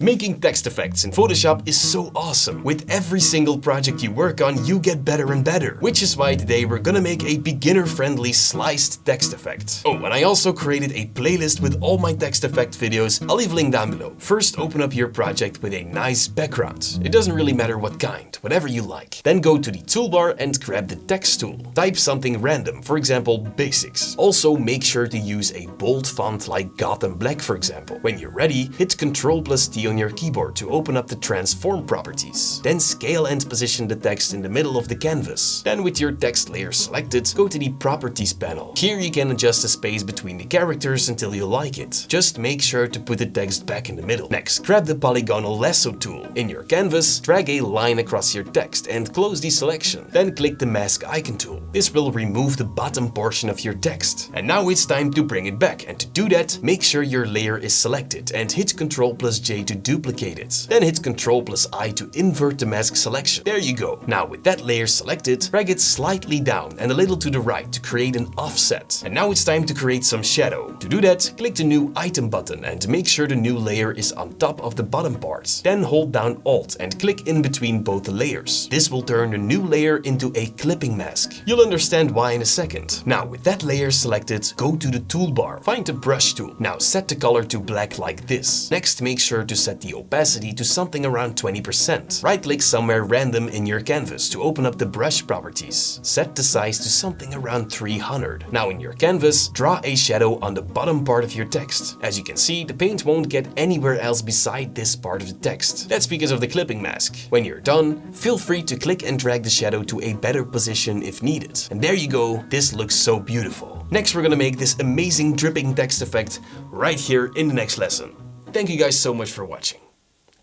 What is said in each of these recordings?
Making text effects in Photoshop is so awesome. With every single project you work on, you get better and better. Which is why today we're gonna make a beginner-friendly sliced text effect. Oh, and I also created a playlist with all my text effect videos. I'll leave a link down below. First, open up your project with a nice background. It doesn't really matter what kind, whatever you like. Then go to the toolbar and grab the text tool. Type something random, for example, basics. Also, make sure to use a bold font like Gotham Black, for example. When you're ready, hit Ctrl+T on your keyboard to open up the transform properties. Then scale and position the text in the middle of the canvas. Then with your text layer selected, go to the properties panel. Here you can adjust the space between the characters until you like it. Just make sure to put the text back in the middle. Next, grab the polygonal lasso tool. In your canvas, drag a line across your text and close the selection. Then click the mask icon tool. This will remove the bottom portion of your text. And now it's time to bring it back. And to do that, make sure your layer is selected and hit Ctrl+J to duplicate it. Then hit Ctrl+I to invert the mask selection. There you go. Now with that layer selected, drag it slightly down and a little to the right to create an offset. And now it's time to create some shadow. To do that, click the new item button and make sure the new layer is on top of the bottom part. Then hold down Alt and click in between both the layers. This will turn the new layer into a clipping mask. You'll understand why in a second. Now with that layer selected, go to the toolbar. Find the brush tool. Now set the color to black like this. Next, make sure to set the opacity to something around 20%. Right-click somewhere random in your canvas to open up the brush properties. Set the size to something around 300. Now in your canvas, draw a shadow on the bottom part of your text. As you can see, the paint won't get anywhere else beside this part of the text. That's because of the clipping mask. When you're done, feel free to click and drag the shadow to a better position if needed. And there you go, this looks so beautiful. Next, we're gonna make this amazing dripping text effect right here in the next lesson. Thank you guys so much for watching.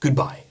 Goodbye.